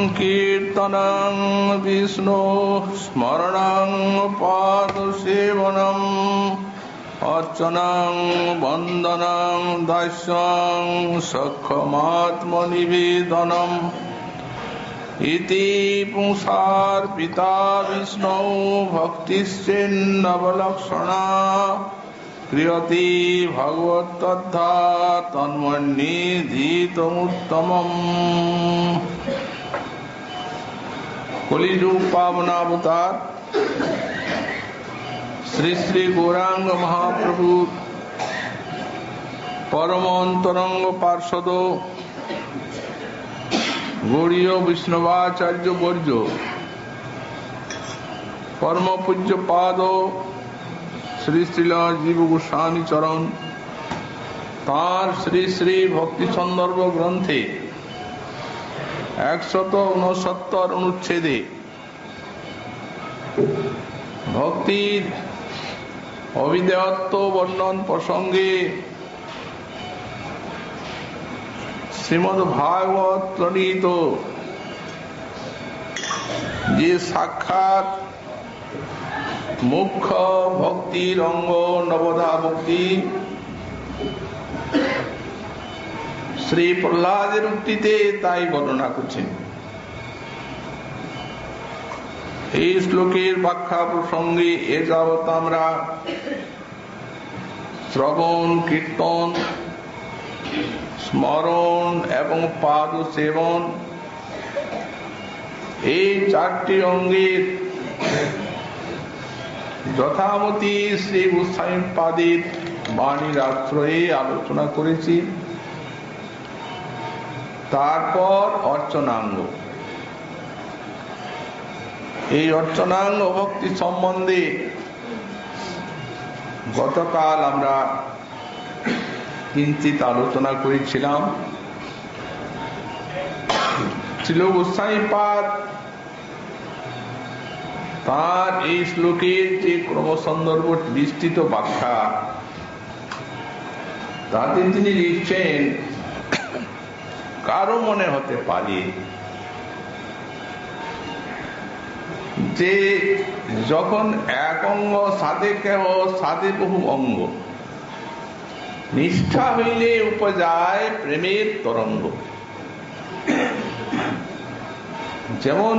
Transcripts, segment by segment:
कीर्तनं विष्णु स्मरणं पादसेवनम् अर्चनं वन्दनं दास्यं सख्यमात्मनिवेदनम् इति पुंसार्पिता विष्णु भक्तिश्चेन्नवलक्षणा क्रियते भगवत्तद्धा तन्मन्येधितमुत्तमम्। कलियुग पावनावतार श्री श्री गौरांग महाप्रभु परम अंतरंग पार्षद गौड़ीय वैष्णवाचार्य वर्य परम पूज्य पाद श्री श्रील जीव गोस्वामी चरण तार श्री श्री भक्ति सन्दर्भ ग्रंथे 169 अनुच्छेदे भक्तिर अविदेयत्व वर्णन प्रसंगे श्रीमद्भागवत प्रणीत जे साक्षात मुख्य भक्तिर अंग नवधा भक्ति श्री प्रहलादेर उक्तिते ताई बर्णना करছেন। এই শ্লোকের ব্যাখ্যা প্রসঙ্গে এ যাবৎ আমরা শ্রবণ কীর্তন স্মরণ এবং পাদ সেবন এই চারটি অঙ্গের যথামতি শ্রী গোস্বামী পাদের বাণীর আশ্রয়ে আলোচনা করেছি। তারপর অর্চনাঙ্গ, এই অর্চনাঙ্গ ভক্তি সম্বন্ধে গতকাল আমরা কিঞ্চিত আলোচনা করেছিলাম। শ্রীল গোস্বামী পাদ তার এই শ্লোকের যে ক্রমসন্দর্ভ বিস্তৃত ব্যাখ্যা তাতে তিনি লিখছেন, কারো মনে হতে পারে যে যখন এক অঙ্গ সাধে কেহ সাধে বহু অঙ্গ, নিষ্ঠা হইলে উপজায় প্রেমের তরঙ্গ। যেমন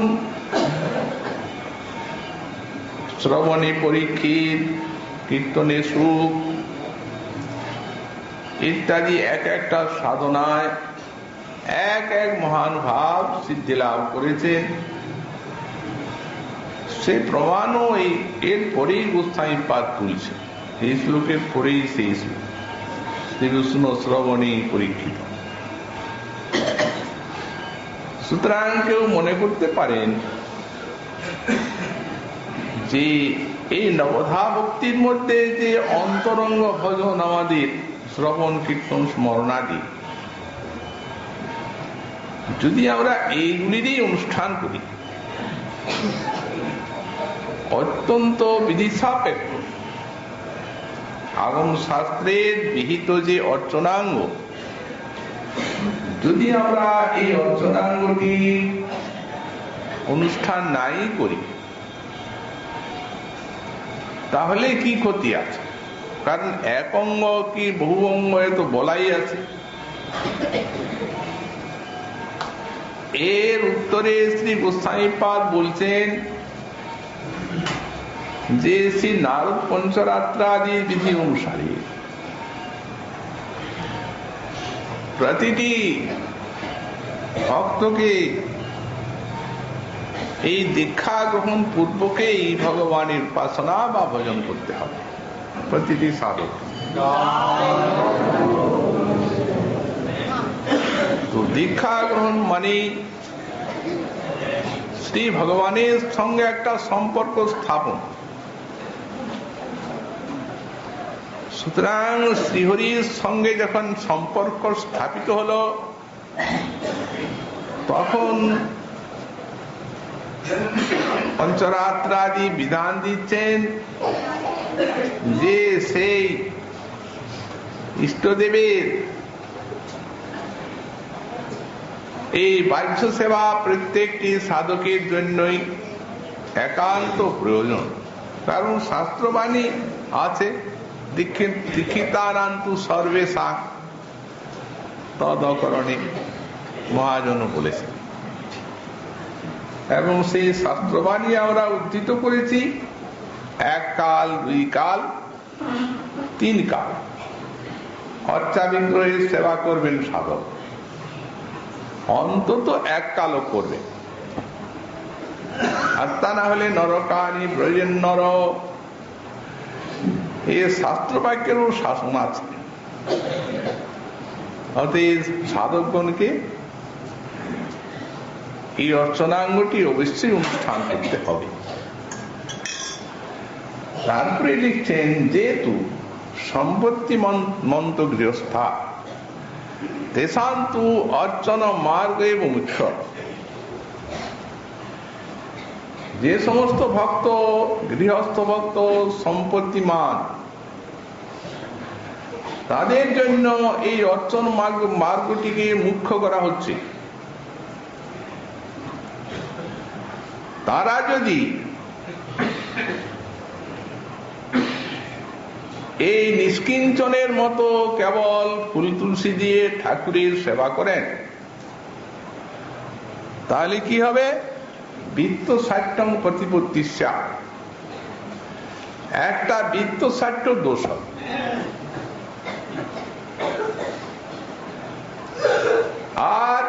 শ্রবণে পরীক্ষিত, কীর্তনে সুখ ইত্যাদি এক একটা সাধনায় এক এক মহান ভাব সিদ্ধি লাভ করেছেন। সে প্রমাণও এর পরেই গোস্বামী পাদ তুলছে। এই শ্লোকের পরেই সেই শ্লোক শ্রীকৃষ্ণ শ্রবণে পরীক্ষিত। সুতরাং কেউ মনে করতে পারেন যে এই নবধা ভক্তির মধ্যে যে অন্তরঙ্গ ভজন আমাদের শ্রবণ কীর্তন স্মরণাদি, যদি আমরা এইগুলিরই অনুষ্ঠান করি, অত্যন্ত বিধি সাপেক্ষ আগম শাস্ত্রের বিহিত যে অর্চনাঙ্গ, যদি আমরা এই অর্চনাঙ্গটি অনুষ্ঠান নাই করি তাহলে কি ক্ষতি আছে? কারণ এক অঙ্গ কি বহু অঙ্গ তো বলাই আছে। এর উত্তরে শ্রী গোস্বামী পাদ বলছেন যে শ্রী নারদ পঞ্চরাত্রাদি বিধি অনুসারে প্রতিটি ভক্তকে এই দীক্ষা গ্রহণ পূর্বকেই ভগবানের উপাসনা বা ভজন করতে হবে প্রতিটি সাধক। তো দীক্ষা গ্রহণ মানে শ্রী ভগবানের সঙ্গে একটা সম্পর্ক স্থাপন। সুতরাং শ্রীহরির সঙ্গে যখন সম্পর্ক স্থাপিত হলো তখন পঞ্চরাত্রাদি বিধান দিচ্ছেন যে সেই ইষ্টদেবের এই বাহ্য সেবা প্রত্যেকটি সাধকের জন্যই একান্ত প্রয়োজন। কারণ শাস্ত্রবাণী আছে, দীক্ষিতানান্তু সর্বেশাং তদকরণে, মহাজন বলেছেন। এবং সেই শাস্ত্রবাণী আমরা উদ্ধৃত করেছি। এক কাল, দুই কাল, তিন কাল অর্চাবিগ্রহের সেবা করবেন সাধক, অন্তত এক কালও করবে। আর তা না হলে নরকানি ব্রজেন নর, এই শাস্ত্র বাক্যেরও শাসন আছে। অতএব সাধকগণকে এই অর্চনাঙ্গটি অবশ্যই অনুষ্ঠান করতে হবে। তারপরে লিখছেন, যেহেতু সম্পত্তি মন্ত গৃহস্থা তেষান্তু অর্চন মার্গ এবং মুখ্য। যে সমস্ত ভক্ত, গৃহস্থ ভক্ত সম্পত্তিমান, তাদের জন্য এই অর্চন মার্গটিকে মুখ্য করা হচ্ছে। তারা যদি এই নিষ্কিঞ্চনের মতো কেবল ফুল তুলসী দিয়ে ঠাকুরের সেবা করেন, তাহলে কি হবে? বৃত্ত ষাট্যং প্রতিপত্তিস্যা, একটা বৃত্ত ষাট্য দোষ হবে। আর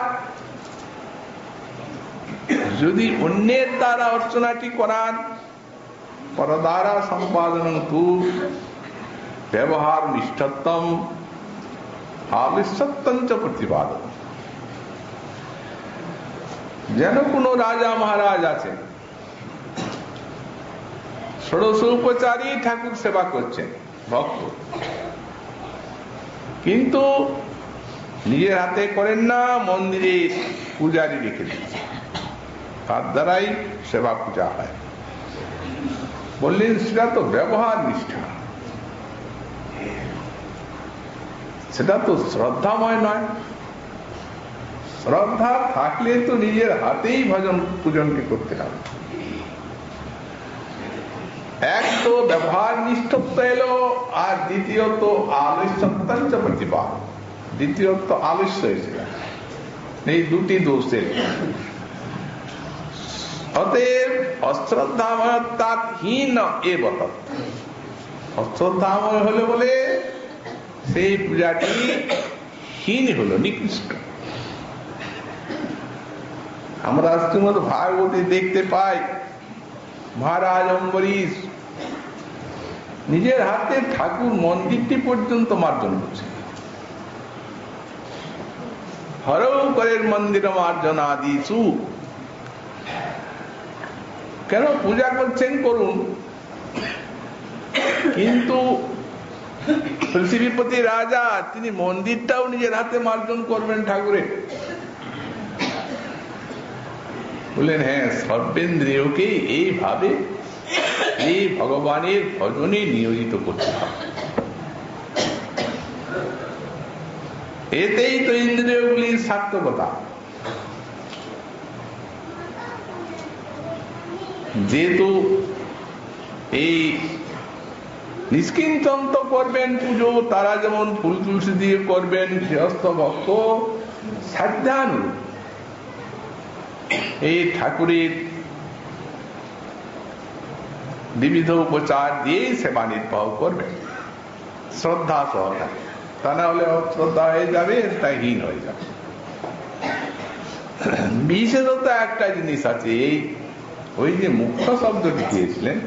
যদি অন্যের দ্বারা অর্চনাটি করান, পর দ্বারা সম্পাদন তু ব্যবহার নিষ্ঠত্তম আবিষ্যত্তম চ প্রতিপাদন। যেন কোন রাজা মহারাজ আছেন, ষোড়শোপচারী ঠাকুর সেবা করছেন ভক্ত, কিন্তু নিজের হাতে করেন না, মন্দিরে পূজারি রেখে দিচ্ছেন, তার দ্বারাই সেবা পূজা হয়। বললেন সেটা তো ব্যবহার নিষ্ঠা, সেটা তো শ্রদ্ধাময় নয়। শ্রদ্ধা থাকলে তো নিজের হাতেই ভজন পূজনটি করতে হবে। এক তো ব্যবহার নিষ্ঠত্ব এলো, আর দ্বিতীয়ত আলস্যত্বাঞ্চ প্রতিপাদ, দ্বিতীয়ত আলস্য এসে, এই দুটি দোষ এলো। অতএব অশ্রদ্ধাময়হীন এব তত্ত্ব, অশ্রদ্ধাময় হলো বলে সেই পূজাটি হীন হলো, নিকৃষ্ট। আমরা শ্রীমদ্ ভাগবতে দেখতে পাই, মহারাজ অম্বরীশ নিজের হাতে ঠাকুর মন্দিরটি পর্যন্ত মার্জন করছে। হরৌ করের মন্দির মার্জনা দিছু, কেন পূজা করছেন করুন, কিন্তু পৃথিবীপতি রাজা তিনি মন্দিরটাও নিজের হাতে মার্জন করবেন ঠাকুরের। বললেন হ্যাঁ, সর্বেন্দ্রিয়কে এইভাবে এই ভগবানের ভজনে নিয়োজিত করতে হবে। এতেই তো ইন্দ্রিয়গুলির সার্থকতা। যেহেতু এই নিষ্কিঞ্চন তো করবেন পুজো, তারা যেমন ফুল তুলসী দিয়ে করবেন, গৃহস্থ ভক্ত সাধ্যানুরূপ এই ঠাকুরের বিবিধ উপচার দিয়েই সেবা নির্বাহ করবেন শ্রদ্ধা সহকারে। তা না হলে অশ্রদ্ধা হয়ে যাবে, তা হীন হয়ে যাবে। বিশেষত একটা জিনিস আছে, এই ওই যে মুখ্য শব্দটি দিয়েছিলেন,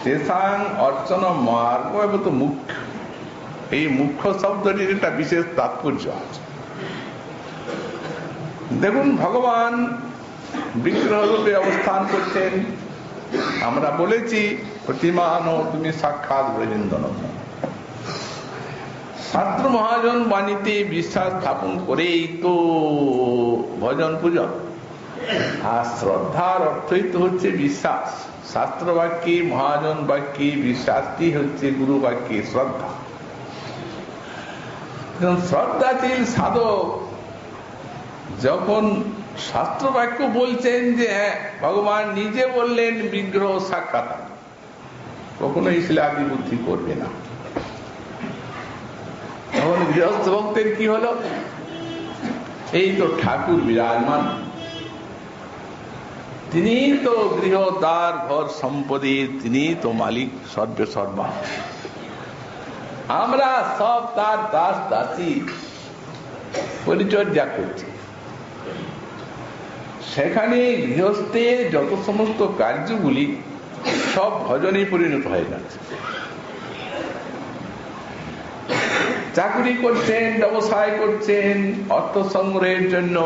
তেসাং অর্চন মার্গ এবং তো মুখ্য, এই মুখ্য শব্দটির একটা বিশেষ তাৎপর্য আছে। দেখুন, ভগবান বিগ্রহ রূপে অবস্থান করছেন। আমরা বলেছি প্রতিমান তুমি সাক্ষাৎ ব্রজেন্দ্র। ছাত্র মহাজন বাণীতে বিশ্বাস স্থাপন করেই তো ভজন পূজন। আর শ্রদ্ধার অর্থই তো হচ্ছে বিশ্বাস। শাস্ত্র বাক্যে, মহাজন বাক্যে বিশ্বাসটি হচ্ছে গুরু বাক্যে শ্রদ্ধা। শ্রদ্ধাশীল সাধক যখন শাস্ত্র বাক্য বলছেন যে হ্যাঁ, ভগবান নিজে বললেন বিগ্রহ সাক্ষাৎ, কখনোই শিলাদি বুদ্ধি করবে না। তখন গৃহস্থ ভক্তের কি হলো? এই তো ঠাকুর বিরাজমান, তিনি তো গৃহ দ্বার ঘর সম্পত্তি, তিনি তো মালিক সর্বে সর্বা, আমরা সব তার দাস দাসী পরিচর্যা করছি। সেখানে গৃহস্থের যত সমস্ত কার্যগুলি সব ভজনে পরিণত হয়ে যাচ্ছে। চাকরি করছেন, ব্যবসায় করছেন, অর্থ সংগ্রহের জন্য,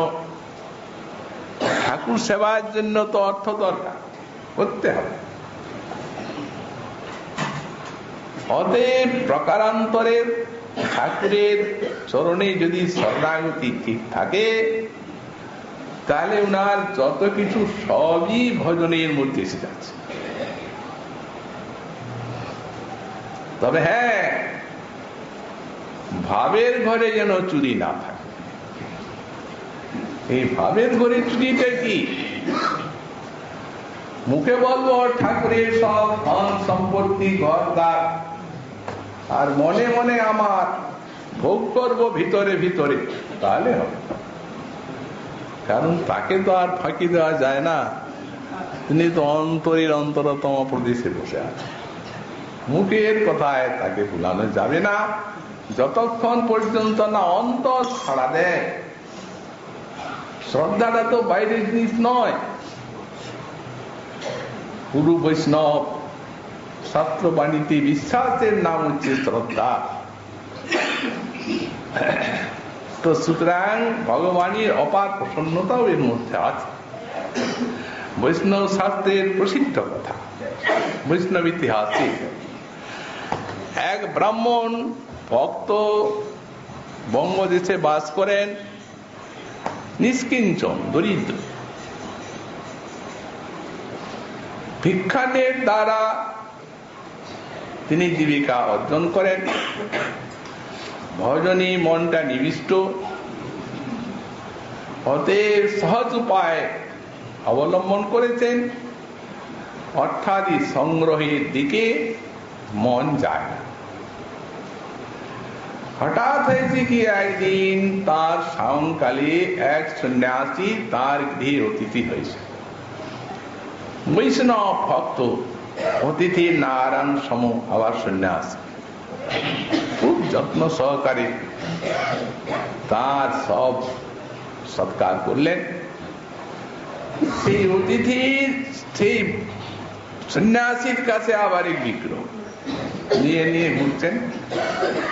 ঠাকুর সেবার জন্য তো অর্থ দরকার, করতে হবে। অতএব প্রকারান্তরে ঠাকুরের চরণে যদি শরণাগতি ঠিক থাকে, তাহলে উনার যত কিছু সবই ভজনের মধ্যে এসে যাচ্ছে। তবে হ্যাঁ, ভাবের ঘরে যেন চুরি না থাকে। এই ভাবের ঘরে চুরিটা কি? মুখে বলবো ঠাকুরের সব ধন সম্পত্তি ঘরদার, আর মনে মনে আমার ভোগ করবো ভিতরে ভিতরে, তাহলে হবে। কারণ তাকে তো আর ফাঁকি দেওয়া যায় না, তিনি তো অন্তরের অন্তরতম প্রদেশে বসে আছেন। মুখের কথায় তাকে ভুলানো যাবে না, যতক্ষণ পর্যন্ত না অন্তর ছাড়া দেয়। শ্রদ্ধাটা তো বাইরের জিনিস নয়। গুরু বৈষ্ণব শাস্ত্র বাণীতে বিশ্বাসের নাম হচ্ছে শ্রদ্ধা। তো সুতরাং ভগবানের অপার প্রসন্নতাও এর মধ্যে আছে। বৈষ্ণব শাস্ত্রের প্রসিদ্ধ কথা, বৈষ্ণব ইতিহাসে এক ব্রাহ্মণ ভক্ত বঙ্গদেশে বাস করেন, নিষ্কিঞ্চন, দরিদ্র। ভিক্ষানের দ্বারা তিনি জীবিকা অর্জন করেন। ভজনে মনটা নিবিষ্ট, অতএব সহজ উপায় অবলম্বন করেছেন, অর্থাৎ সংগ্রহের দিকে মন যায় না। হঠাৎ হয়েছে কি একদিন তার সায়ংকালে এক সন্ন্যাসী তার গৃহে অতিথি হয়েছে। বৈষ্ণব ভক্ত, অতিথি নারায়ণ সম আবার সন্ন্যাস, খুব যত্ন সহকারে তার সব সৎকার করলেন। সেই অতিথি সেই সন্ন্যাসীর কাছে আবার এক বিগ্রহ নিয়ে নিয়ে ঘুরছেন,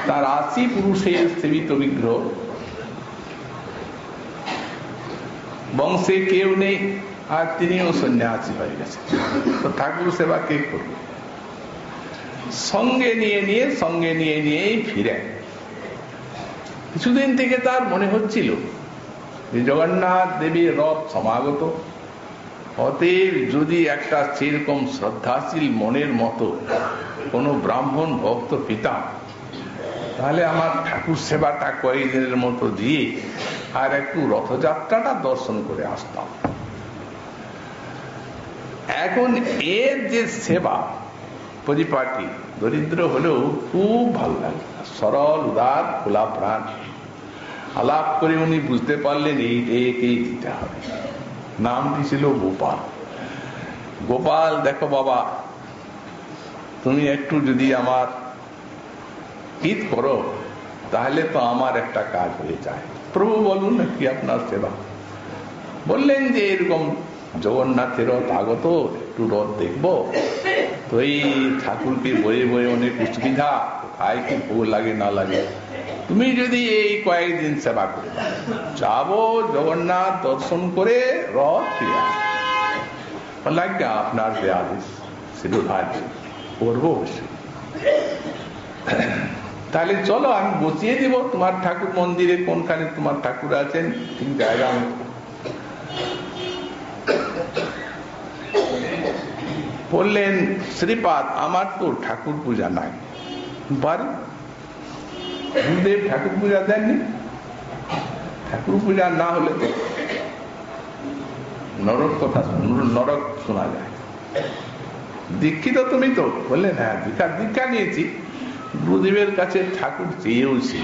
তার ৮০ পুরুষের সেবিত বিগ্রহ। বংশে কেউ নেই, আর তিনিও সন্ন্যাসী হয়ে গেছে। তো ঠাকুর সেবা কে করবে? সঙ্গে নিয়ে নিয়েই ফিরে। কিছুদিন থেকে তার মনে হচ্ছিল যে জগন্নাথ দেবীর রথ সমাগত, অতএব যদি একটা সেরকম শ্রদ্ধাশীল মনের মতো কোনো ব্রাহ্মণ ভক্ত পিতাম, তাহলে আমার ঠাকুর সেবাটা কয়েকদিনের মতো দিয়ে আর একটু রথযাত্রাটা দর্শন করে আসতাম। এখন এর যে সেবা পরিপাটি, দরিদ্র হলেও খুব ভালো লাগে, সরল উদার খোলা প্রাণ। আলাপ করে উনি বুঝতে পারলেন এইটাকেই দিতে হবে। নামটি ছিল গোপাল। গোপাল, দেখো বাবা, তুমি একটু যদি আমার হিত করো, তাহলে তো আমার একটা কাজ হয়ে যায়। প্রভু বলুন কি আপনার সেবা? বললেন যে এরকম জগন্নাথের রথ আগত, একটু রথ দেখবো। তো এই ঠাকুরকে বয়ে বয়ে অনেক অসুবিধা, কোথায় কি ভোগ লাগে না লাগে, তুমি যদি এই কয়েকদিন সেবা করে যাবো, জগন্নাথ দর্শন করে রথ ফিরে লাগবে, আপনার যে আদেশ সেগুলো করবো অবশ্যই। তাহলে চলো, আমি বসিয়ে দিব তোমার ঠাকুর মন্দিরে, কোনখানে তোমার ঠাকুর আছেন ঠিক জায়গা। বললেন, শ্রীপাদ, আমার তো ঠাকুর পূজা নাই। পারে গুরুদেব ঠাকুর পূজা দেননি? ঠাকুর পূজা না হলে তো নরক কথা, নরক শোনা যায়। দীক্ষিত তুমি তো? বললেন হ্যাঁ, দীক্ষা নিয়েছি, গুরুদেবের কাছে ঠাকুর চেয়েওছি।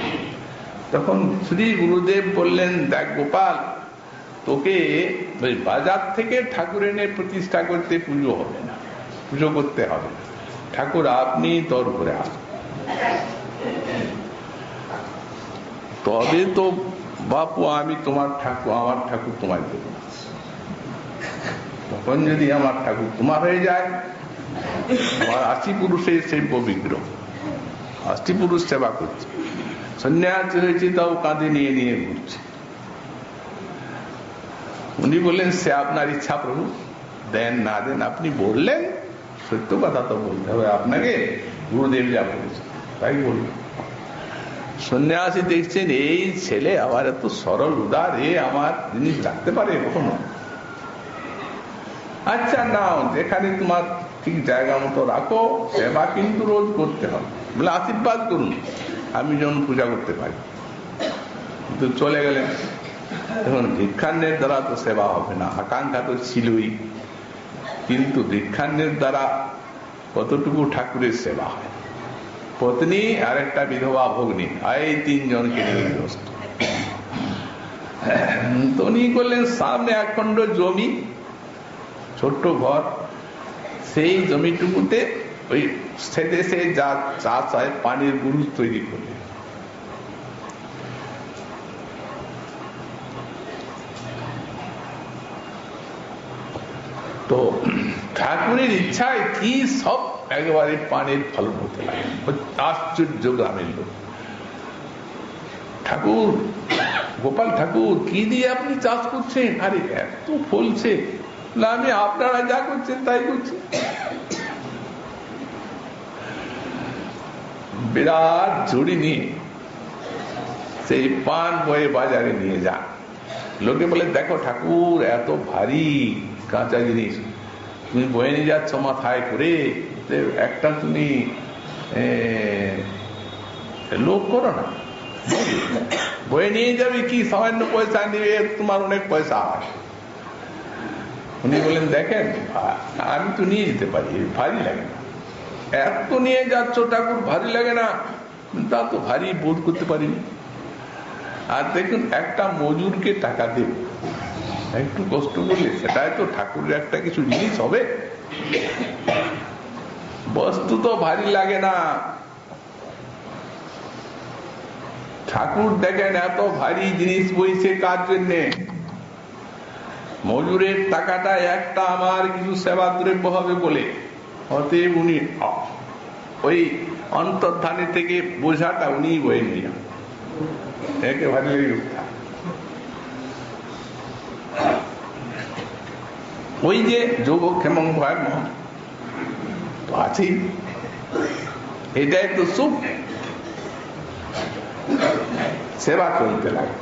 তখন শ্রী গুরুদেব বললেন, দেখ গোপাল, তোকে ওই বাজার থেকে ঠাকুর এনে প্রতিষ্ঠা করতে পুজো হবে না, পুজো করতে হবে না, ঠাকুর আপনি তোর করে আসুন। তবে তো বাপু আমি তোমার ঠাকুর, আমার ঠাকুর তোমায় দেব না। তখন যদি আমার ঠাকুর তোমার হয়ে যায়, আমার 80 পুরুষের সেব্য বিগ্রহ, 80 পুরুষ সেবা করছে, সন্ন্যাসী হয়েছে তাও কাঁধে নিয়ে নিয়ে ঘুরছে। উনি বললেন, সে আপনার ইচ্ছা প্রভু, দেন না দেন আপনি বললেন, সত্য কথা তো বলতে হবে আপনাকে, গুরুদেব যা বলেছে তাই বললেন। সন্ন্যাসী দেখছেন এই ছেলে আবার এত সরল উদার, এ আমার জিনিস রাখতে পারে কখনো? আচ্ছা নাও, যেখানে তোমার ঠিক জায়গা মতো রাখো, সেবা কিন্তু রোজ করতে হবে। বলে আশীর্বাদ করুন আমি যেন পূজা করতে পারি। কিন্তু চলে গেলেন। এখন ভিক্ষান্নের দ্বারা তো সেবা হবে না, আকাঙ্ক্ষা তো ছিলই, কিন্তু ভিক্ষান্নের দ্বারা কতটুকু ঠাকুরের সেবা হয়? পত্নী আর একটা বিধবা ভগ্নী, এই 3 জনকে নিয়ে ব্যস্ত। তো উনি করলেন, সামনে একখণ্ড জমি, ছোট্ট ঘর, সেই জমিটুকুতে ওই সেদেশে যা চাষ হয় পানির বুরুজ তৈরি করলেন। তো ঠাকুরের ইচ্ছায় কি সব একেবারে পানির ফল হতে লাগে। আশ্চর্য গ্রামের লোক, ঠাকুর, গোপাল ঠাকুর কি দিয়ে আপনি চাষ করছেন? আরে এত ফলছে। আমি আপনারা যা করছেন তাই করছি। বিরাট ঝুড়ি নিয়ে সেই পান বয়ে বাজারে নিয়ে যান। লোকে বলে, দেখো ঠাকুর এত ভারী কাঁচা জিনিস তুমি বয়ে নিয়ে যাচ্ছ মাথায় করে, একটা তুমি লোক করো না, বয়ে নিয়ে যাবে কি, সামান্য পয়সা নিবে, তোমার অনেক পয়সা হয়। উনি বলেন, দেখেন আমি তো নিয়ে যেতে পারি, ভারী লাগে না। এত নিয়ে যাচ্ছ ঠাকুর, ভারী লাগে না? তা তো ভারী বোধ করতে পারিনি। আর দেখুন, একটা মজুরকে টাকা দেব, একটু কষ্ট করলে সেটাই তো ঠাকুরের একটা কিছু জিনিস হবে। বস্তু তো ভারী লাগে না। ঠাকুর দেখেন এত ভারী জিনিস বইছে কার জন্যে? মজুরের টাকাটা একটা আমার কিছু সেবা দ্রব্য হবে বলে। অতএব উনি ওই অন্তর্ধানে থেকে বোঝাটা উনি বয়ে নিয়ে যান, একে ভারী লেগে উঠা। ওই যে যোগক্ষেম ভয় তো আছেই, এটাই তো সুখ। সেবা করতে লাগে।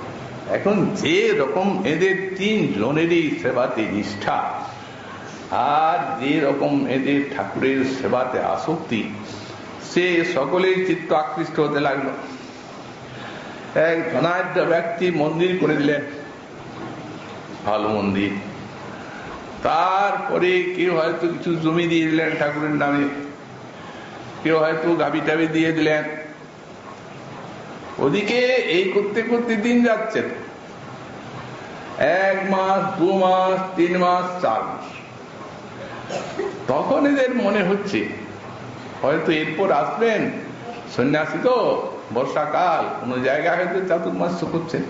এখন যে রকম এদের 3 জনেরই সেবাতে নিষ্ঠা, আর যে রকম এদের ঠাকুরের সেবাতে আসক্তি, সে সকলেই চিত্ত আকৃষ্ট হতে লাগলো। এক ধনাঢ্য ব্যক্তি মন্দির করে দিলেন, ভালো মন্দির। তারপরে কেউ হয়তো কিছু জমি দিয়ে দিলেন ঠাকুরের নামে, কেউ হয়তো গাভী টাবি দিয়ে দিলেন। ওদিকে এই করতে করতে দিন যাচ্ছে, 1 মাস, 2 মাস, 3 মাস, 4 মাস। তখন এদের মনে হচ্ছে হয়তো এরপর আসবেন সন্ন্যাসী, তো বর্ষাকাল, কোন জায়গায় হয়তো চাতুর্মাস্য করছেন।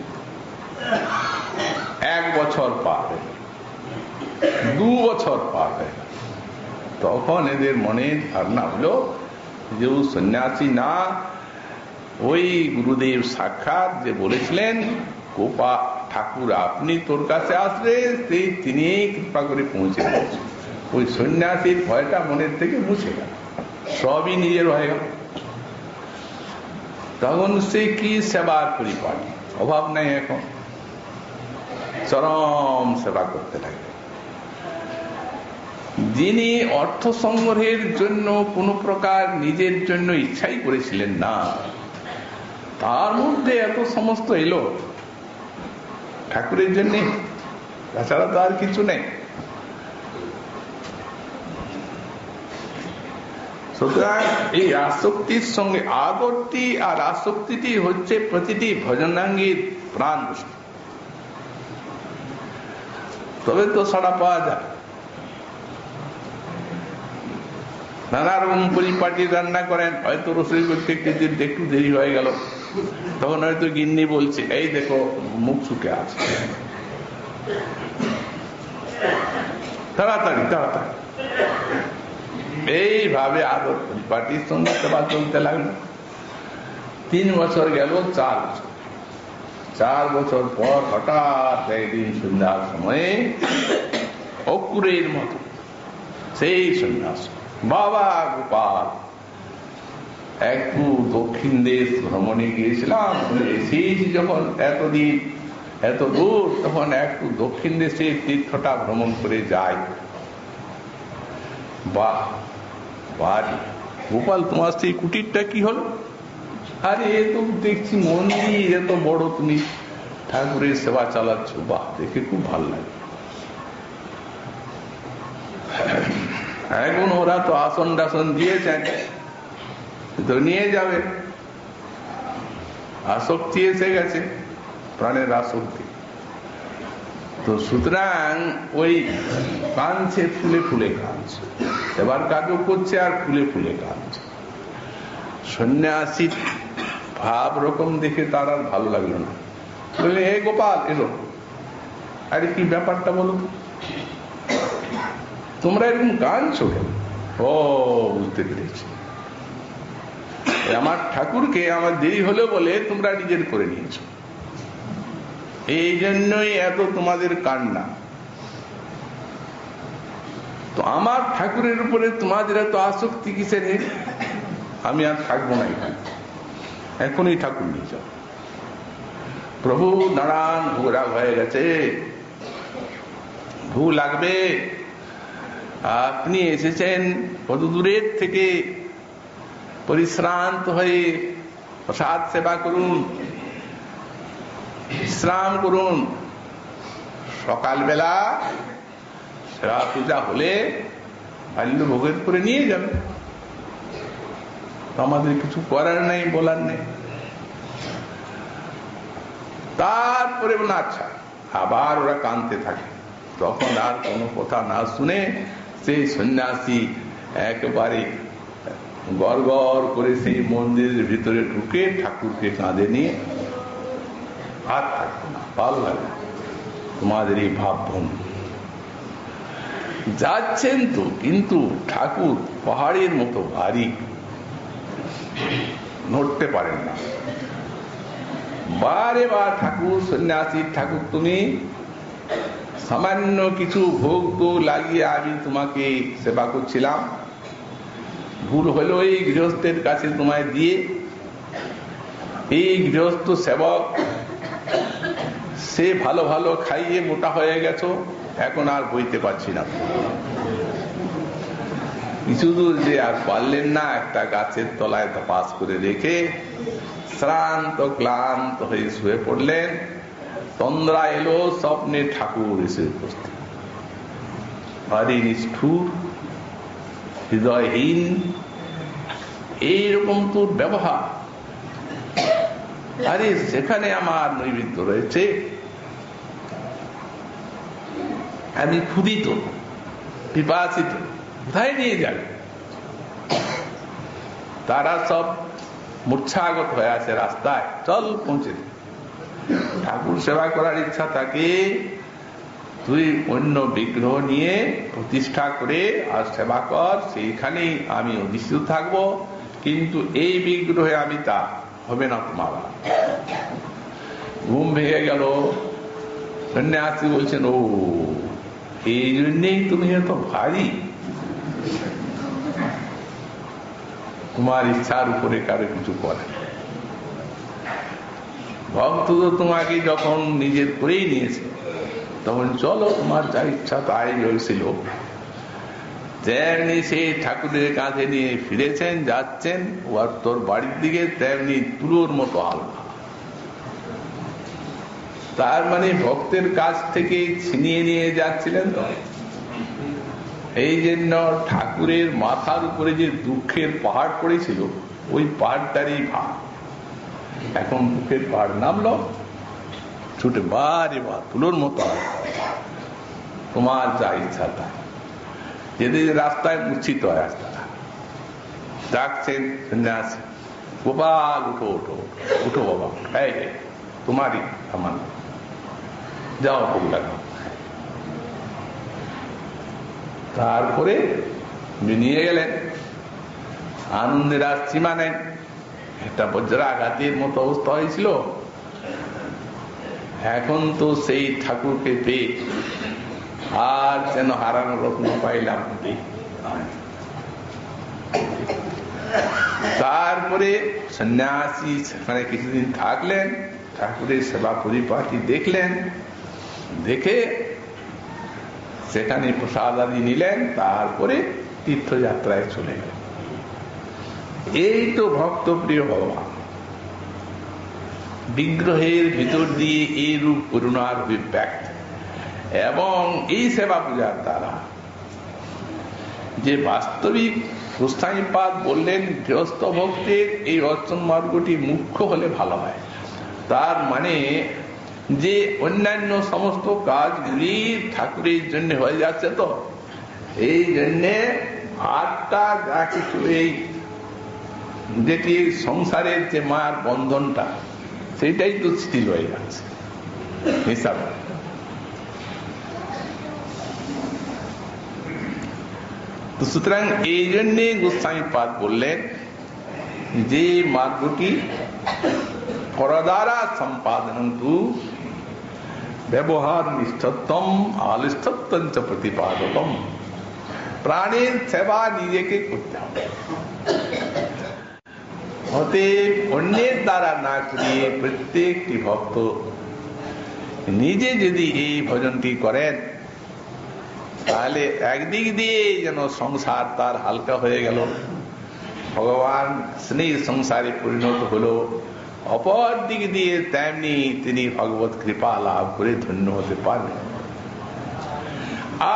1 বছর পার হয়ে, 2 বছর পার হয়ে, তখন এদের মনে ধারণা হলো যে ও সন্ন্যাসী না, ওই গুরুদেব সাক্ষাৎ যে বলেছিলেন গোপা ঠাকুর আপনি তোর কাছে আসবে, সেই তিনি কৃপা করে পৌঁছে দিয়েছেন। ওই সন্ন্যাসীর ভয়টা মনের থেকে মুছে গেল, সবই নিজের হয়ে গেল। তখন সে কি সেবার পরিপাটি, অভাব নাই, এখন চরম সেবা করতে লাগে। যিনি অর্থ সংগ্রহের জন্য কোন প্রকার নিজের জন্য ইচ্ছাই করেছিলেন না, তার মধ্যে এত সমস্ত এলো ঠাকুরের জন্য, তাছাড়া তো আর কিছু নেই। সুতরাং এই আসক্তির সঙ্গে আগরটি আর আসক্তিটি হচ্ছে প্রতিটি ভজনাঙ্গীর প্রাণ বস্তু, তবে তো সাড়া পাওয়া যায়। নানা রকম পরিপাটি রান্না করেন, হয়তো রসুই করতে একটু দেরি হয়ে গেল, তখন হয়তো গিন্নি বলছে এই দেখো মুখ শুকে আছে, তাড়াতাড়ি তাড়াতাড়ি। এইভাবে আদর পরিপাটির সঙ্গে সেবা চলতে লাগলো। 3 বছর গেল, 4 বছর পর হঠাৎ একদিন সন্ধ্যার সময়ে অকুরের মতো সেই সন্ন্যাস, বাবা গোপাল একটু দক্ষিণ দেশ ভ্রমণে গিয়েছিলাম, এসেছি যখন এতদিন এত দূর, তখন একটু দক্ষিণ দেশে তীর্থটা ভ্রমণ করে যাই। বাহ বাড়ি গোপাল, তোমার সেই কুটিরটা কি হলো? আরে এ তো দেখছি মন্দির, এত বড়, তুমি ঠাকুরের সেবা চালাচ্ছ, বাহ দেখে খুব ভালো লাগে। এখন ওরা তো আসন টাসন দিয়েছেন, তো নিয়ে যাবে। আসক্তি এসে গেছে, প্রাণের আসক্তি। তো সুতরাং ওই কাঁদছে, ফুলে ফুলে কাঁদছে, এবার কাজও করছে আর ফুলে ফুলে কাঁদছে। সন্ন্যাসীর ভাব রকম দেখে তার আর ভালো লাগলো না, বললে হে গোপাল এলো, আরে কি ব্যাপারটা বলো, তোমরা এরকম কাঁদছো কেন? ও বুঝতে পেরেছি, আমার ঠাকুরকে আমার দেরি হলো বলে তোমরা নিজের করে নিয়েছো, এই জন্যই এত তোমাদের কান্না। তো আমার ঠাকুরের উপরে তোমাদের এত আসক্তি কিসের? আমি আর থাকবো না এখানে, এখনই ঠাকুর নিয়ে যাও। প্রভু নারায়ণ ভোগরাগ হয়ে গেছে, ভূ লাগবে, আপনি এসেছেন কত দূরের থেকে, পরিশ্রান্ত হয়ে প্রসাদ সেবা করুন, বিশ্রাম করুন, সকালবেলা সেবা পূজা হলে বাল্য ভোগের করে নিয়ে যাবে, আমাদের কিছু করার নেই, বলার নেই। তারপরে বলে আচ্ছা, আবার ওরা কাঁদতে থাকে। তখন আর কোনো কথা না শুনে সেই সন্ন্যাসী একেবারে গড় গড় করে সেই মন্দিরের ভিতরে ঢুকে ঠাকুরকে কাঁধে নিয়ে, আর থাকবে না, ভালো লাগে তোমাদের এই ভাবভন। যাচ্ছেন তো, কিন্তু ঠাকুর পাহাড়ের মতো ভারী, নড়তে পারেন না। বারে বার ঠাকুর, সন্ন্যাসী ঠাকুর, তুমি সামান্য কিছু ভোগ তো লাগিয়ে আমি তোমাকে সেবা করছিলাম, ভুল হলো এই গৃহস্থের কাছে তোমায় দিয়ে, এই গৃহস্থ সেবক সে ভালো ভালো খাইয়ে মোটা হয়ে গেছো, এখন আর বইতে পারছি না। কিছু দূর যে আর পারলেন না, একটা গাছের তলায় তপাস করে রেখে শ্রান্ত ক্লান্ত হয়ে শুয়ে পড়লেন। তন্দ্রা এলো, স্বপ্নে ঠাকুর এসে উপস্থিত। ভারী নিষ্ঠুর, হৃদয়হীন, এইরকম তোর ব্যবহার। আরে সেখানে আমার নৈবেদ্য রয়েছে, আমি ক্ষুধিত পিপাসিত, কোথায় নিয়ে যাবে? তারা সব মূর্ছাগত হয়ে আছে রাস্তায়, চল পৌঁছে। ঠাকুর সেবা করার ইচ্ছা থাকে, তুই অন্য বিগ্রহ নিয়ে প্রতিষ্ঠা করে আর সেবা কর, সেইখানেই আমি অধিষ্ঠিত থাকবো, কিন্তু এই বিগ্রহে আমি তা হবে না তোমার। ঘুম ভেঙে গেল। সন্ন্যাসী বলছেন, ও এই জন্যেই তুমি এত ভারী, তোমার ইচ্ছার উপরে কারো কিছু করে। ভক্ত তো তোমাকে যখন নিজের করেই নিয়েছে, তখন চলো তোমার যা ইচ্ছা তাই হয়েছিল। যেমনি সে ঠাকুরের কাঁধে নিয়ে ফিরেছেন, যাচ্ছেন ওর তোর বাড়ির দিকে, তেমনি তুলোর মতো হালকা। তার মানে ভক্তের কাছ থেকে ছিনিয়ে নিয়ে যাচ্ছিলেন তো। এই জন্য ঠাকুরের মাথার উপরে যে দুঃখের পাহাড় পড়েছিল, ওই পাহাড়টারই ভার এখন দুঃখের পাহাড় নামলো, ছুটে বারে বা তুলোর মতো তোমার যা ইচ্ছা তা। যেদিন রাস্তায় মূর্ছিত হয় রাস্তাটা, ডাকছেন সন্ন্যাসী, গোপাল উঠো উঠো উঠো বাবা, এই তোমারই আমার, যাও ভোগ লাগাও। তারপরে নিয়ে গেলেন, আনন্দের আর সীমা নেই। একটা বজ্রাঘাতের মতো অবস্থা হয়েছিল, এখন তো সেই ঠাকুরকে পেয়ে আর যেন হারানো রত্ন পাইলাম। তারপরে সন্ন্যাসী সেখানে কিছুদিন থাকলেন, ঠাকুরের সেবা পরিপাটি দেখলেন, দেখে সেখানে প্রসাদ আদি নিলেন, তারপরে তীর্থযাত্রায় চলে গেলেন। এই তো ভক্তপ্রিয় ভগবান, বিগ্রহের ভিতর দিয়ে এই রূপ করুণার অভিব্যক্ত, এবং এই সেবা পূজার দ্বারা যে বাস্তবিক গোস্বামীপাদ বললেন গৃহস্থ ভক্তের এই অর্চন মার্গটি মুখ্য হলে ভালো হয়। তার মানে যে অন্যান্য সমস্ত কাজগুলি ঠাকুরের জন্য হয়ে যাচ্ছে, তো এই জন্যে আটটা যা কিছু এই যেটি সংসারের যে মার বন্ধনটা, সেটাই তো স্থির হয়ে যাচ্ছে হিসাব। তো সুতরাং এই জন্যে গোস্বামীপাদ বললেন যে মার্গটি পরদ্বারা সম্পাদন তু ব্যবহার নিষ্ঠত্বম আলিষ্ঠত্বম চ প্রতিপাদকম। প্রাণের সেবা নিজেকে করতে হবে, অতএব অন্যের দ্বারা না করিয়ে প্রত্যেকটি ভক্ত নিজে যদি এই ভজনটি করেন, তাহলে একদিক দিয়ে যেন সংসার তার হালকা হয়ে গেল, ভগবান স্নেহ সংসারে পরিণত হলো, অপর দিক দিয়ে তেমনি তিনি ভগবত কৃপা লাভ করে ধন্য হতে পারবেন।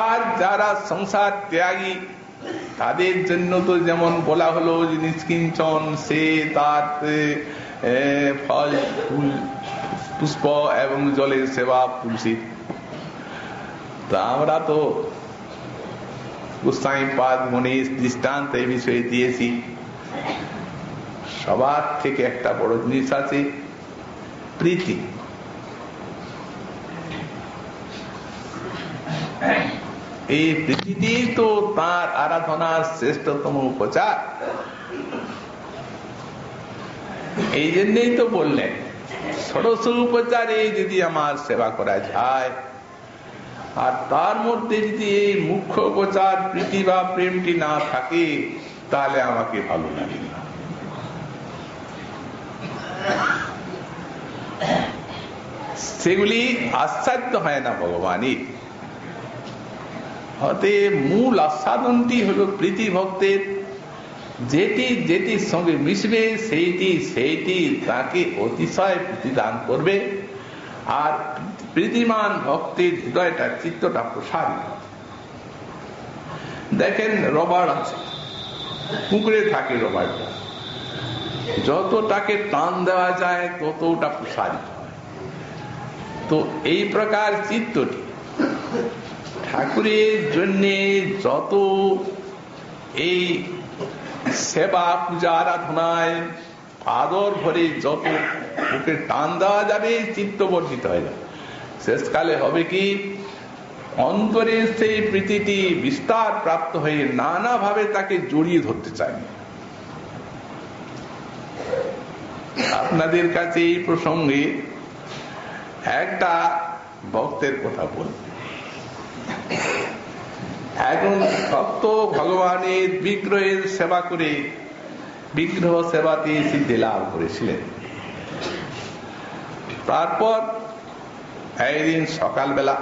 আর যারা সংসার ত্যাগী, তাদের জন্য তো যেমন বলা হলো যে নিষ্কিঞ্চন, সে তার ফল ফুল পুষ্প এবং জলের সেবা তুলসী। তা আমরা তো গোস্বামীপাদ মুনির দৃষ্টান্ত এই বিষয়ে দিয়েছি। সবার থেকে একটা বড় জিনিস আছে, প্রীতি। এই প্রীতি তো তার আরাধনার শ্রেষ্ঠতম উপচার। এই জন্যই তো বললেন ষোড়শ উপচারে যদি আমার সেবা করা যায়, আর তার মধ্যে যদি এই মুখ্য উপচার প্রীতি বা প্রেমটি না থাকে, তাহলে আমাকে ভালো লাগে না। সেগুলি আস্বাদ্য হয় না ভগবানের। অতএব মূল আস্বাদনটি হলো প্রীতি ভক্তের। যেটি যেটির সঙ্গে মিশবে সেইটি তাকে অতিশয় প্রীতিদান করবে, আর প্রীতিমান ভক্তের হৃদয়টা, চিত্তটা প্রসারিত। দেখেন রবার আছে, পুকুরে থাকে রবারটা, যতটাকে টান দেওয়া যায় ততটা প্রসারিত হয়। তো এই প্রকার চিত্তটি ঠাকুরের জন্য যত এই সেবা পূজা আরাধনায় আদর ভরে যত ওকে টান দেওয়া যাবে, চিত্ত বর্ধিত হয়ে যাবে। শেষকালে হবে কি, অন্তরে সেই প্রীতিটি বিস্তার প্রাপ্ত হয়ে নানাভাবে তাকে জড়িয়ে ধরতে চায়। আপনাদের কাছে এই প্রসঙ্গে একটা ভক্তের কথা বলব। এখন ভক্ত ভগবানের বিগ্রহের সেবা করে বিগ্রহ সেবাতে সিদ্ধি লাভ করেছিলেন। তারপর একদিন সকালবেলা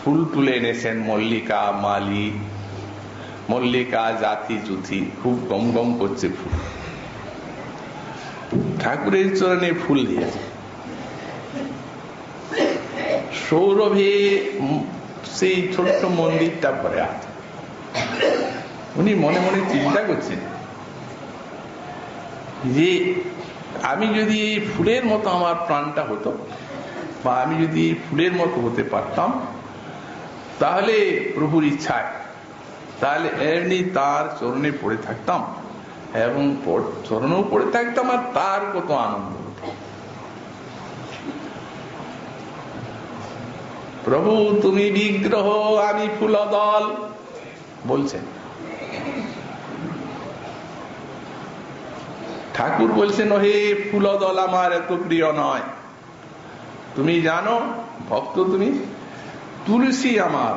ফুল তুলে এনেছেন, মল্লিকা মালি, মল্লিকা জাতি জুথি, খুব গম গম করছে ফুল। ঠাকুরের চরণে ফুল দিয়েছে। সৌরভে সেই ছোট্ট মন্দিরটা ভরে আছে। উনি মনে মনে চিন্তা করছেন যে আমি যদি এই ফুলের মতো আমার প্রাণটা হতো, বা আমি যদি এই ফুলের মতো হতে পারতাম, তাহলে প্রভুর ইচ্ছায় তাহলে এমনি তার চরণে পড়ে থাকতাম, এবং চরণেও পড়ে থাকতাম, আর তার কত আনন্দ হতো। প্রভু তুমি বিগ্রহ, আমি ফুলদল বলছেন। ঠাকুর বলছেন, হে ফুলদল আমার এত প্রিয় নয়, তুমি জানো ভক্ত তুমি, তুলসী আমার।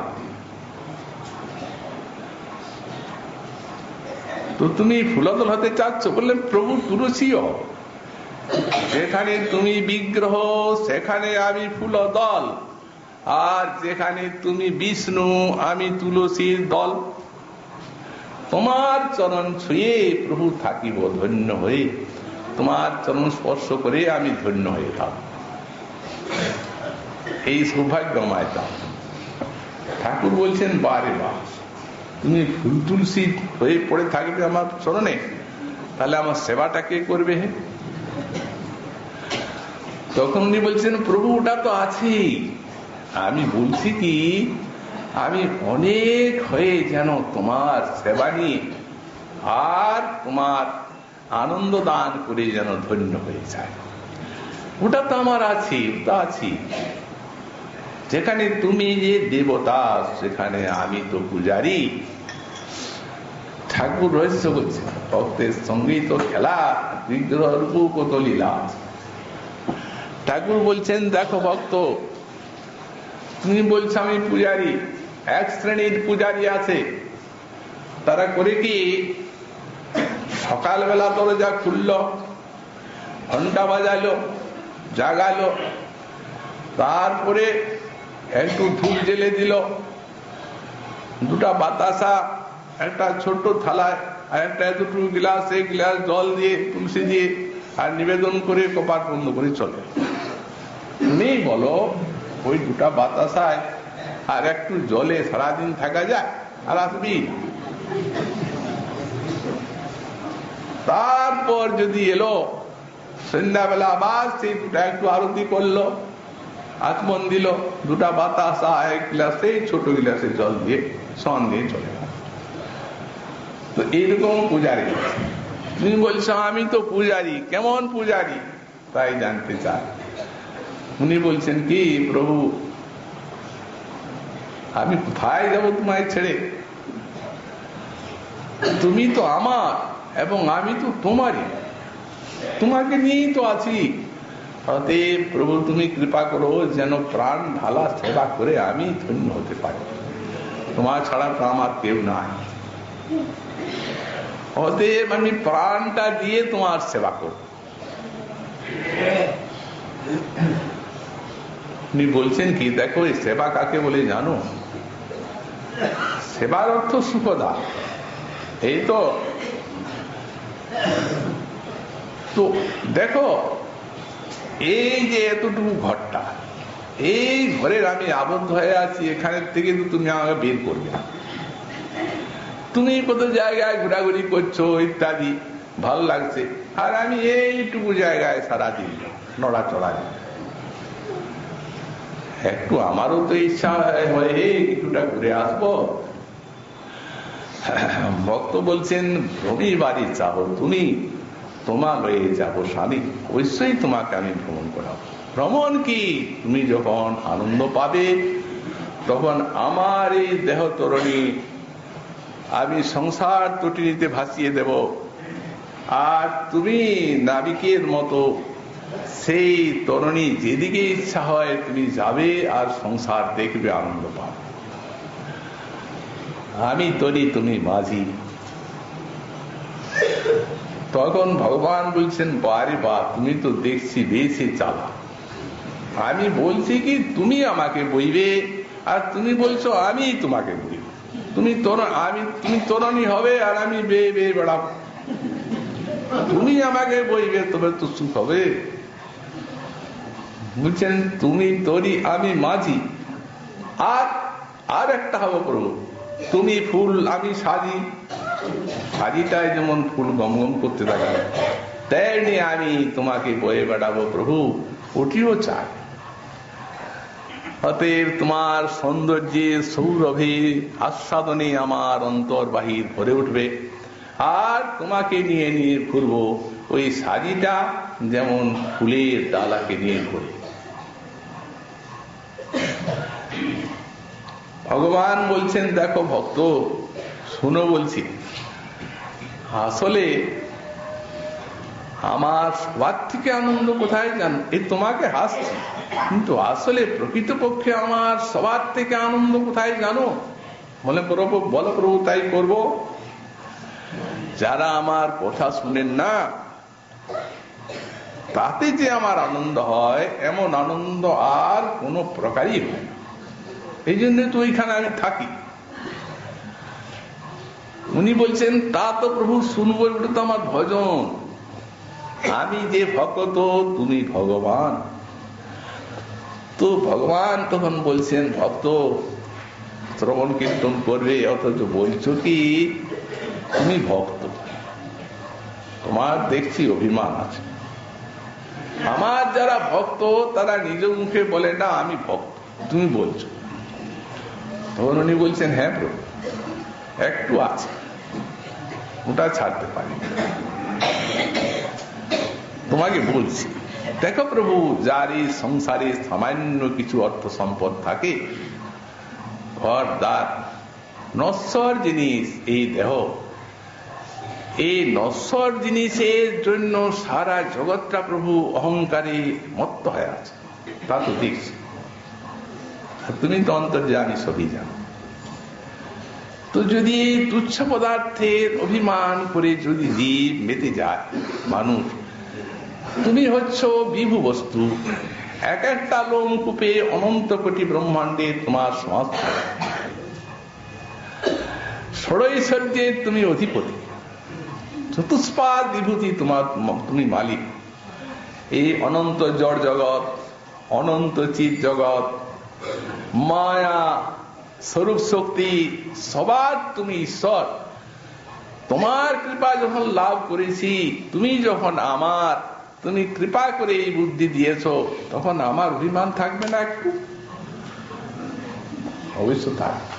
তো তুমি ফুলদল হতে চাচ্ছ, বললেন প্রভু তুলসী হও। যেখানে তুমি বিগ্রহ সেখানে আমি ফুলদল, আর যেখানে তুমি বিষ্ণু আমি তুলসীর দল। তোমার চরণ ছুঁয়ে প্রভু থাকিব ধন্য হয়ে, তোমার চরণ স্পর্শ করে আমি ধন্য হয়ে থাকব। এই সৌভাগ্য আমায় দাও। ঠাকুর বলছেন, বারে বা, তুমি ফুল তুলসী হয়ে পড়ে থাকবে আমার চরণে, তাহলে আমার সেবাটা কে করবে? তখন উনি বলছেন, প্রভু ওটা তো আছেই, আমি বলছি কি আমি অনেক হয়ে যেন তোমার সেবা নিয়ে আর তোমার আনন্দ দান করে যেন ধন্য হয়ে যায়। ওটা তো আমার আছে, ওটা আছি। যেখানে তুমি যে দেবতা সেখানে আমি তো পূজারি। ঠাকুর রহস্য বলছে, ভক্তের সঙ্গেই তো খেলা, বিগ্রহ রূপ কত লীলা। ঠাকুর বলছেন, দেখো ভক্ত, তুমি বলছো আমি পূজারি, এক শ্রেণীর পূজারি আছে, তারা করে কি সকালবেলা দরজা খুললো, ঘন্টা বাজালো, জাগালো, তারপরে একটু ধূপ জেলে দিল, দুটা বাতাসা একটা ছোট থালায় আর একটা এতটুকু গ্লাস, এক গ্লাস জল দিয়ে তুলসী দিয়ে আর নিবেদন করে কপাট বন্ধ করে চলে। তুমি বলো ওই দুটা বাতাসায় আর একটু জলে সারাদিন থাকা যায়? আর আসবি। তারপর যদি এলো সন্ধ্যাবেলা আবার সেই একটু আরতি করলো, আচমন দিল, দুটা বাতাসা এক গ্লাসে ছোট গ্লাসে জল দিয়ে সন দিয়ে চলে গেল। তো এইরকম পূজারি। তুমি বলছো আমি তো পূজারি, কেমন পূজারি তাই জানতে চাই। উনি বলছেন কি, প্রভু আমি কোথায় যাব তোমায় ছেড়ে? তুমি তো আমার এবং আমি তো তোমারই, তোমাকে নিয়েই তো আছি। অতএব প্রভু তুমি কৃপা করো যেন প্রাণ ঢালা সেবা করে আমি ধন্য হতে পারি, তোমার ছাড়া তো আমার কেউ নাই। অতএব আমি প্রাণটা দিয়ে তোমার সেবা করব। উনি বলছেন কি, দেখো এই সেবা কাকে বলে জানো? সেবার অর্থ সুখদা। এই তো দেখো এই যে এতটুকু ঘরটা, এই ঘরের আমি আবদ্ধ হয়ে আছি, এখানে থেকে তো তুমি আমাকে বের করবে না। তুমি কত জায়গায় ঘোরাঘুরি করছো ইত্যাদি, ভালো লাগছে, আর আমি এইটুকু জায়গায় সারাদিন নড়াচড়া। একটু আমারও তো ইচ্ছা হয় একটুটা ঘুরে আসবো। ভক্ত বলছেন, ভ্রমি বাড়ি চাও তুমি, তোমার লয়ে যাবো স্বামী, অবশ্যই তোমাকে আমি ভ্রমণ করাবো। ভ্রমণ কি, তুমি যখন আনন্দ পাবে তখন আমার এই দেহ তরণী আমি সংসার তটিনীতে ভাসিয়ে দেব, আর তুমি নাবিকের মতো সেই তরণী যেদিকে ইচ্ছা হয় তুমি যাবে আর সংসার দেখবে, আনন্দ পাবে। আমি তরি তুমি মাঝি। তখন ভগবান বলছেন, বারে বা, তুমি তো দেখছি বেশি চালা। আমি বলছি কি তুমি আমাকে বইবে, আর তুমি বলছো আমি তোমাকে বইব। তুমি তরণী হবে আর আমি বেয়ে বেয়ে বেড়াবো। তুমি আমাকে বইবে তবে তো সুখ হবে। বলছেন তুমি তরি আমি মাঝি, আর আর একটা হবো প্রভু, তুমি ফুল আমি সাজি, সাজিটায় যেমন ফুল গমগম করতে থাকে তেমনি আমি তোমাকে বয়ে বেড়াবো প্রভু, ওটিও চাই। অতএব তোমার সৌন্দর্যের সৌরভে আস্বাদনে আমার অন্তর বাহির ভরে উঠবে, আর তোমাকে নিয়ে নিয়ে ঘুরবো ওই সাজিটা যেমন ফুলের ডালাকে নিয়ে ঘুরে। ভগবান বলছেন, দেখো ভক্ত শুনো বলছি, আসলে আমার সবার থেকে আনন্দ কোথায় জানো? এই তোমাকে হাসছি, কিন্তু আসলে প্রকৃতপক্ষে আমার সবার থেকে আনন্দ কোথায় জানো? বলে প্রভু, বলো প্রভু, তাই করব। যারা আমার কথা শুনেন না তাতে যে আমার আনন্দ হয়, এমন আনন্দ আর কোনো প্রকারই হয় না। এই জন্য তো ওইখানে আমি থাকি। উনি বলছেন, তা তো প্রভু শুনবো, এটা তো আমার ভজন। আমি যে ভক্ত, তুমি ভগবান। তো ভগবান তখন বলছেন, ভক্ত শ্রবণ কীর্তন করবে, অথচ বলছো কি তুমি ভক্ত? তোমার দেখছি অভিমান আছে। আমার যারা ভক্ত তারা নিজ মুখে বলে না আমি ভক্ত, তুমি বলছো। তখন উনি বলছেন, হ্যাঁ প্রভু একটু আছে, ওটা ছাড়তে পারি, তোমাকে বলছি। দেখো প্রভু, যার এই সংসারে সামান্য কিছু অর্থ সম্পদ থাকে, ঘর দ্বার, নশ্বর জিনিস এই দেহ, এই নশ্বর জিনিসের জন্য সারা জগৎটা প্রভু অহংকারে মত্ত হয়ে আছে, তা তো দেখছি। তুমি তো অন্তর্যামী, সবই জানো। তো যদি তুচ্ছ পদার্থের অভিমান করে যদি জীব মেতে যায় মানুষ, তুমি হচ্ছ বিভু বস্তু, এক একটা লোমকূপে অনন্ত কোটি ব্রহ্মাণ্ডে তোমার সমস্ত, ষড়ৈশ্বর্যের তুমি অধিপতি, চতুষ্পাদ বিভূতি তোমার, তুমি মালিক। এই অনন্ত জড় জগৎ, অনন্ত চিৎ জগৎ, মায়া স্বরূপ শক্তি, সবার তুমি ঈশ্বর। তোমার কৃপা যখন লাভ করেছি, তুমি যখন আমার, তুমি কৃপা করে এই বুদ্ধি দিয়েছ, তখন আমার অভিমান থাকবে না একটু? অবশ্য থাকবে।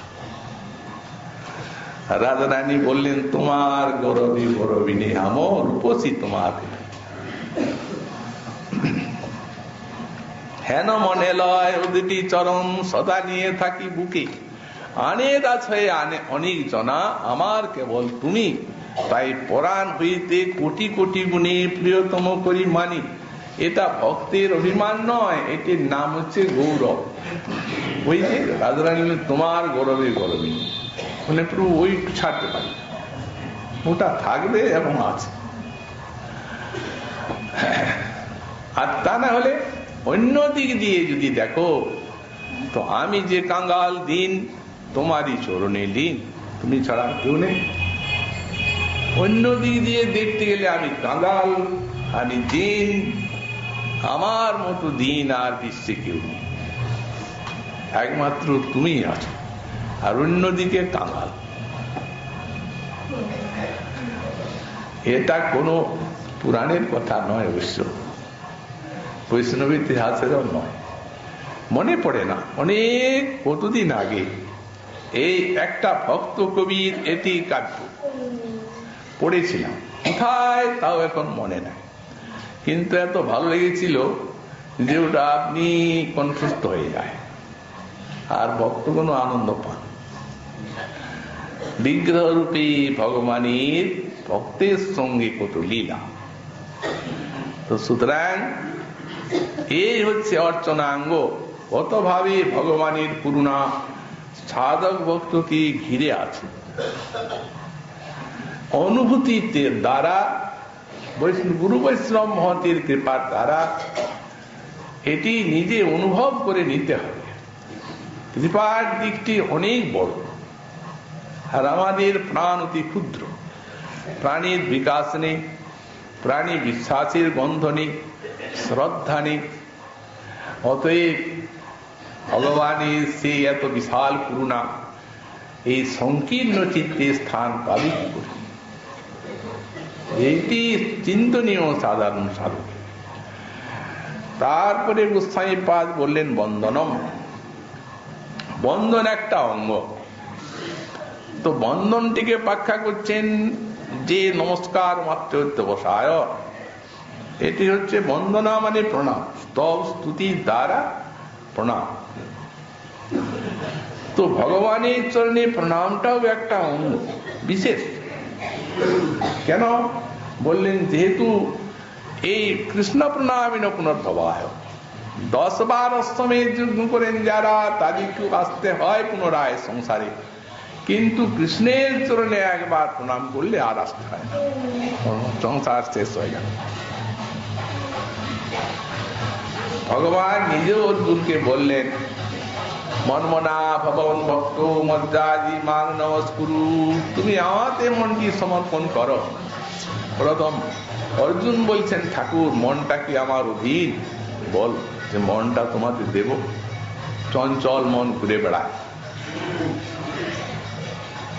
রাজা রানী বললেন, তোমার গৌরবী গৌরবিনী আমর উপসী তোমার, হেন মনে লয় ও দুটি চরণ সদা নিয়ে থাকি বুকে, আনে আছে আনে অনেক জনা, আমার কেবল তুমি, তাই পরাণ হইতে কোটি কোটি গুণে প্রিয়তম করি মানি। এটা ভক্তের অভিমান নয়, এটির নাম হচ্ছে গৌরব। ওই যে রাজরানী তোমার গৌরবে গৌরবী, মানে প্রভু ওই ছাড়তে পারি, ওটা থাকবে এবং আছে। আর তা না হলে অন্য দিক দিয়ে যদি দেখো, তো আমি যে কাঙ্গাল দিন, তোমারই চরণে লীন, তুমি ছাড়া কেউ নেই। অন্য দিক দিয়ে দেখতে গেলে আমি কাঙ্গাল, আমি দিন, আমার মতো দিন আর বিশ্বে কেউ নেই, একমাত্র তুমি আছো। আর অন্যদিকে কাঙ্গাল। এটা কোনো পুরাণের কথা নয়, অবশ্য বৈষ্ণব ইতিহাসেরও নয়, মনে পড়ে না অনেক কতদিন আগে এই একটা ভক্ত কবির এটি কাব্য পড়েছিলাম, কোথায় তাও এখন মনে নাই, কিন্তু এত ভালো লেগেছিল যে ওটা আপনি কণ্ঠস্থ হয়ে যায় আর ভক্তগণ আনন্দ পান। বিগ্রহ রূপী ভগবানের ভক্তের সঙ্গে কত লীলা। তো সুতরাং এই হচ্ছে অর্চনাঙ্গ, কতভাবে ভগবানের করুণা সাধক ভক্তকে ঘিরে আছে। অনুভূতির দ্বারা, গুরু বৈষ্ণব মহতের কৃপার দ্বারা এটি নিজে অনুভব করে নিতে হবে। কৃপার দিকটি অনেক বড়, আর আমাদের প্রাণ অতি ক্ষুদ্র, প্রাণীর বিকাশ নেই, প্রাণী বিশ্বাসের গন্ধ নেই, শ্রদ্ধা নেই। অতএব ভগবানের সেই এত বিশাল করুণা এই সংকীর্ণ চিত্তে স্থান পাবে কি করে? এইটি চিন্তনীয় সাধারণ সাধক। তারপরে গোস্বামীপাদ বললেন বন্দনম। বন্দন একটা অঙ্গ। তো বন্দনটিকে ব্যাখ্যা করছেন যে নমস্কার মাত্রোত্তবসায়, এটি হচ্ছে বন্দনা মানে প্রণাম, স্তব স্তুতির দ্বারা প্রণাম। তো ভগবানের চরণে প্রণামটাও একটা অঙ্গ বিশেষ। কেন বললেন? যেহেতু এই কৃষ্ণ প্রণামিন পুনর্ভবায় 10 বার অশ্বমেধ যজ্ঞ করেন যারা, তাদেরকে আসতে হয় পুনরায় সংসারে, কিন্তু কৃষ্ণের চরণে একবার প্রণাম করলে আর আসতে হয় না, সংসার শেষ হয়ে গেল। ভগবান নিজেও অর্জুনকে বললেন মনমনা ভগবান ভক্ত মজ্জাদি মাং নমস্কুরু, তুমি আমাতে মনটি সমর্পণ করো। প্রথম অর্জুন বলছেন ঠাকুর মনটা কি আমার অধীন? বল যে মনটা তোমাকে দেব। চঞ্চল মন ঘুরে বেড়ায়।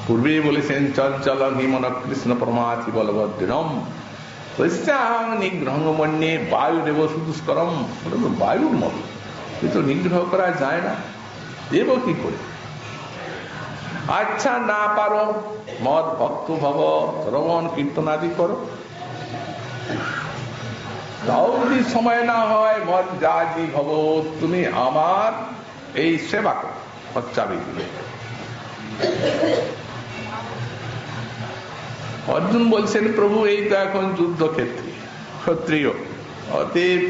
পূর্বে বলেছেন চঞ্চল হি মন কৃষ্ণ প্রমাথি বলভদ্রম নিগ্রহ মন্যে বায়ু দেব সুদুষ্করম। ওটা তো বায়ুর মতো, কিন্তু নিগ্রহ করা যায় না, দেব কি করে? আচ্ছা না পারো, মদ ভক্ত ভব, শ্রবণ কীর্তনাদি করো। তাও যদি সময় না হয়, মদ জাজি ভব, তুমি আমার এই সেবা করো, খরচাবি দিলে। অর্জুন বলছেন প্রভু এই তো এখন যুদ্ধক্ষেত্রে ক্ষত্রিয়, অতএব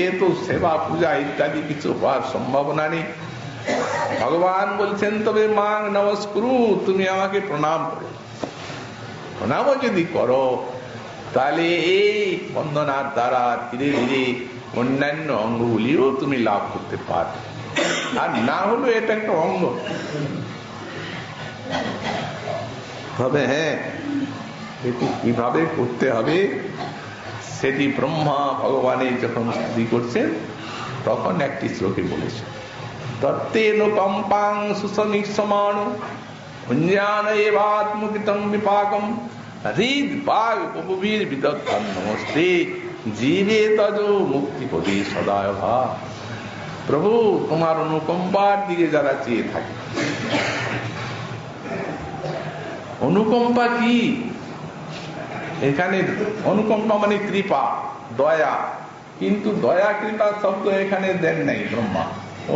এ তো সেবা পূজা ইত্যাদি কিছু হওয়ার সম্ভাবনা নেই। ভগবান বলছেন তবে মাং নমস্কুরু, তুমি আমাকে প্রণাম করো। প্রণামও যদি করো তাহলে এই বন্দনার দ্বারা ধীরে ধীরে অন্যান্য অঙ্গগুলিও তুমি লাভ করতে পারো। আর না হলো এটা একটা অঙ্গ। তবে হ্যাঁ, এটি কিভাবে করতে হবে সেটি ব্রহ্মা ভগবানের যখন স্তুতি করছেন তখন একটি শ্লোকে বলেছেন তত্তেনুকম্পাং সুসমীক্ষমাণো পুঞ্জান এবাত্মকৃতং বিপাকম হৃদ বাগ উপবীর বিদগ্ধং নমস্তে জীবে তজো মুক্তিপদে সদায় ভা। প্রভু তোমার অনুকম্পার দিকে যারা চেয়ে থাকে। অনুকম্পা কি? এখানে অনুকম্পা মানে কৃপা, দয়া, কিন্তু দয়া কৃপা শব্দ এখানে দেন নাই ব্রহ্মা,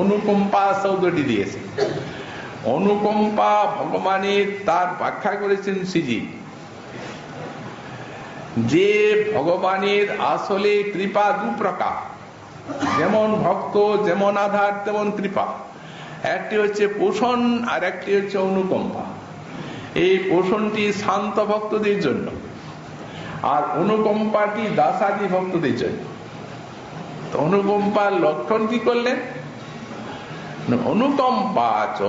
অনুকম্পা শব্দটি দিয়েছে। অনুকম্পা ভগবানের তার ব্যাখ্যা করেছেন শ্রীজি, যে ভগবানের আসলে কৃপা দু প্রকার, যেমন ভক্ত যেমন আধার তেমন কৃপা। একটি হচ্ছে পোষণ আর একটি হচ্ছে অনুকম্পা। এই পোষণটি শান্ত ভক্তদের জন্য, আর অনুকম্পাটি দাসাদি ভক্তদের জন্য। অনুকম্পার লক্ষণ কি করলেন? অনুকম্পা চ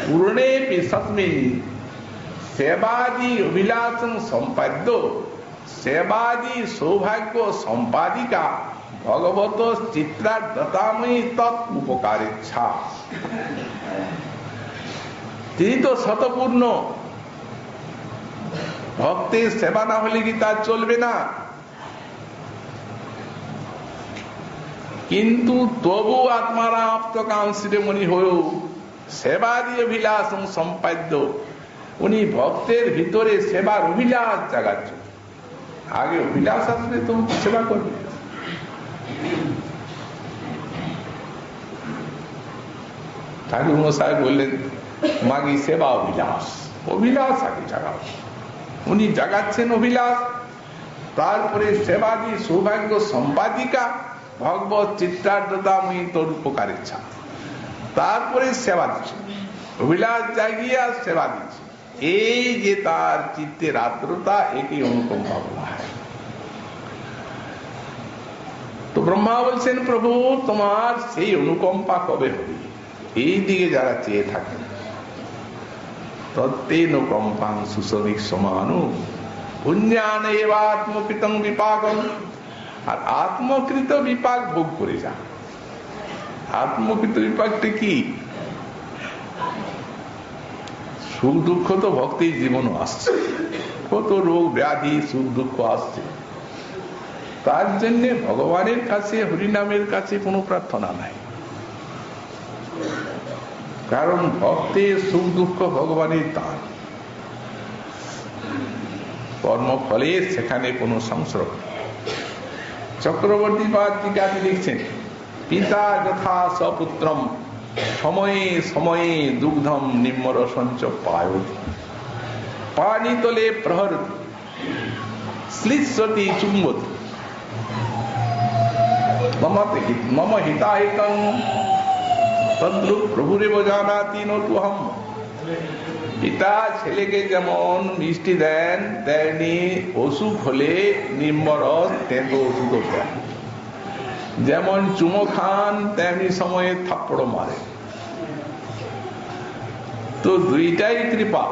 পূর্ণে পিসস্মিন সেবাদি অভিলাষং সম্পাদ্য সেবাদি সৌভাগ্য সম্পাদিকা ভগবত চিত্রাদতাময়ী তৎ উপকারেচ্ছা। তিনি তো শতপূর্ণ, ভক্তের সেবা না হলে কি তার চলবে না? কিন্তু তবু আত্মারা আপ্তকাংশিরে মনি হয়েও সেবাদি অভিলাষ সম্পাদ্য, উনি ভক্তের ভিতরে সেবার অভিলাষ জাগাচ্ছেন। আগে অভিলাষ আসলে তো সেবা করবে। ঠাকুর মশাই বললেন মাগি সেবা অভিলাষ, অভিলাষ আগে জাগাও। উনি জাগাচ্ছেন অভিলাষ, তারপরে সেবাদি সৌভাগ্য সম্পাদিকা ভগবত চিত্রার্থতাময়ী তোর উপকার ইচ্ছা, তারপরে সেবা দিচ্ছে। অভিলাষ জাগিয়ে আর সেবা দিচ্ছে। এই যে তার চিত্তের আর্দ্রতা, এটি অনুকম্পা বলা হয়। তো ব্রহ্মা বলছেন প্রভু তোমার সেই অনুকম্পা কবে হবে? এই দিকে যারা চেয়ে থাকেন তত্তেনুকম্পাং সুসমীক্ষমাণো পুণ্যান এবাত্মকৃতং বিপাকম, আর আত্মকৃত বিপাক ভোগ করে যান। আত্মকৃত বিপাকটা কি? সুখ দুঃখ তো ভক্তির জীবনও আসছে, কত রোগ ব্যাধি সুখ দুঃখ আসছে। তার জন্য ভগবানের কাছে হরিনামের কাছে কোনো প্রার্থনা নাই, কারণ ভক্তের সুখ দুঃখ ভগবানের দান, কর্মফলে সেখানে কোনো সংসর্গ। চক্রবর্তী পাদ টিকাতে লিখছেন, পিতা যথা সপুত্রম সময়ে সময়ে দুগ্ধম নিম্মর সঞ্চ পায়তি পানিতলে প্রহরতি শ্লিষ্যতি চুম্বতি মম হিতাহিতং তদ্রূপ প্রভুরেব জানাতি নতুহম। পিতা ছেলেকে যেমন মিষ্টি দেন, তেমনি অসুখ হলে নিম্বরস তেতো ওষুধ দেন। যেমন চুমো খান তেমনি সময়ে থাপ্পড় মারে। তো দুইটাই কৃপা।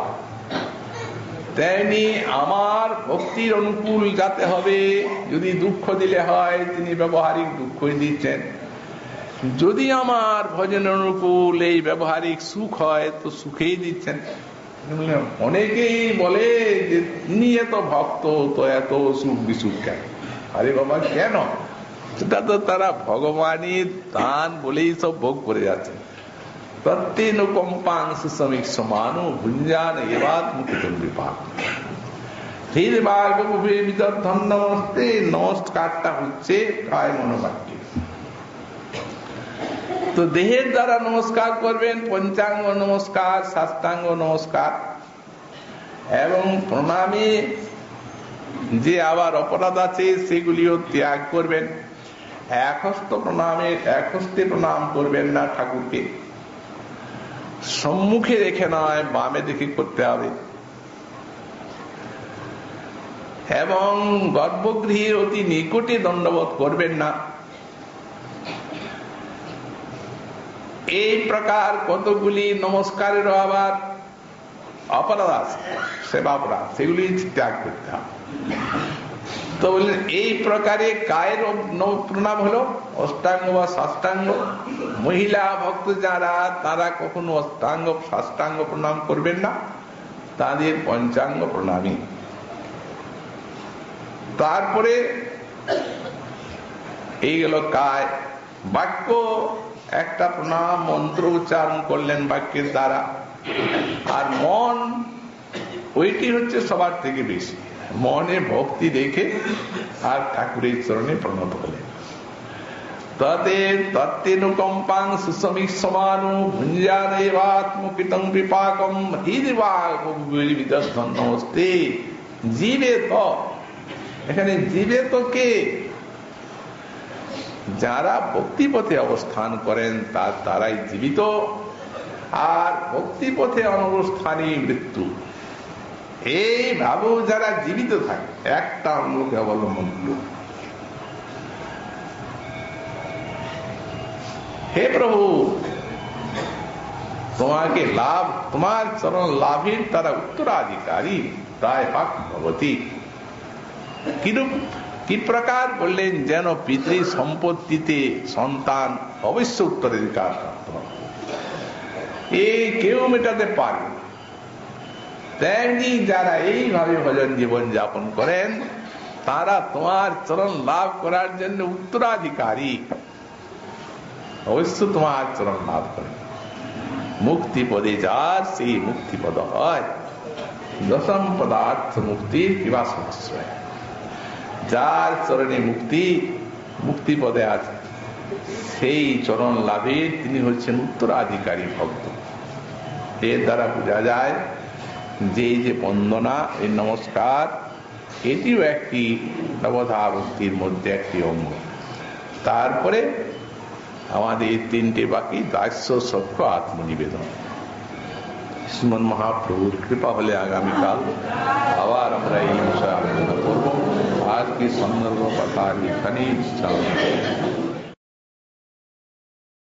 তেমনি আমার ভক্তির অনুকূল যাতে হবে, যদি দুঃখ দিলে হয় তিনি ব্যবহারিক দুঃখই দিচ্ছেন, যদি আমার ভজন অনুকূল এই ব্যবহারিক সুখ হয় তো সুখেই দিচ্ছেন। অনেকেই বলে যে তিনি এত ভক্ত তো এত সুখ বিসুখ কেন? আরে বাবা কেন? সেটা তো তারা ভগবানের দান বলেই সব ভোগ করে যাচ্ছে। প্রত্যেনুকম্পাং সুসমিক সমানু ভুঞ্জান এবাদ মুক্তিতম বিপাক। নমস্তে, নমস্কারটা হচ্ছে কায় মনোবাক্যে। তো দেহের দ্বারা নমস্কার করবেন, পঞ্চাঙ্গ নমস্কার, সাষ্টাঙ্গ নমস্কার, এবং প্রণামে যে আবার অপরাধ আছে সেগুলিও ত্যাগ করবেন। একহস্তে প্রণাম করবেন না ঠাকুরকে, সম্মুখে রেখে নয় বামে দেখে করতে হবে। এবং গর্ভগৃহে অতি নিকটে দণ্ডবোধ করবেন না। এই প্রকার কতগুলি নমস্কারেরও আবার অপরাধ আছে, সেবাপরাধ, সেগুলি ত্যাগ করতে হবে। তো বললেন এই প্রকারে কায়ের প্রণাম হলো অষ্টাঙ্গ বা সাষ্টাঙ্গ। মহিলা ভক্ত যারা, তারা কখনো অষ্টাঙ্গ সাষ্টাঙ্গ প্রণাম করবেন না, তাদের পঞ্চাঙ্গ প্রণামী। তারপরে এই গেল কায়। বাক্য একটা প্রণাম মন্ত্র উচ্চারণ করলেন বাক্যের দ্বারা, আর মন ওইটি হচ্ছে সবার থেকে বেশি। মনে ভক্তি রেখে আর ঠাকুরের চরণে প্রণত হলেন। তাদের তত্তেনুকম্পাং সুসমিক সমানু ভুঞ্জান এবাত্মকৃতং বিপাকম হৃদিবাগবিদধন্যস্তে জীবে তো। এখানে জীবে তো কে? যারা ভক্তিপথে অবস্থান করেন তারাই জীবিত, আর ভক্তিপথে অনবস্থানী মৃত্যু। এই ভাব যারা জীবিত থাকে একটা অঙ্গকে অবলম্বন করুন। হে প্রভু, তোমাকে লাভ, তোমার চরণ লাভের তারা উত্তরাধিকারী তাই পাক ভবতী। কি প্রকার বললেন? যেন পিতৃ সম্পত্তিতে সন্তান অবশ্য উত্তরাধিকার প্রাপ্ত হবে, এই কেউ মেটাতে পারে। তেমনি যারা এইভাবে ভজন জীবন যাপন করেন তারা তোমার চরণ লাভ করার জন্য উত্তরাধিকারী, অবশ্য তোমার চরণ লাভ করেন। মুক্তি পদে যার সেই মুক্তি পদ হয়, দশম পদার্থ মুক্তির কিবা সমস্যা। যার চরণে মুক্তি পদে আছে, সেই চরণ লাভে তিনি হচ্ছেন উত্তরাধিকারী ভক্ত। এর দ্বারা বোঝা যায় যে বন্দনা, এই নমস্কার, এটিও একটি নবধা ভক্তির মধ্যে একটি অঙ্গ। তারপরে আমাদের তিনটে বাকি দাস্য সক্ষ আত্মনিবেদন। শ্রীমন মহাপ্রভুর কৃপা হলে আগামীকাল আবার আমরা এই বিষয়ে আলোচনা করব। আজকে সন্দর্ভ কথা এখানেই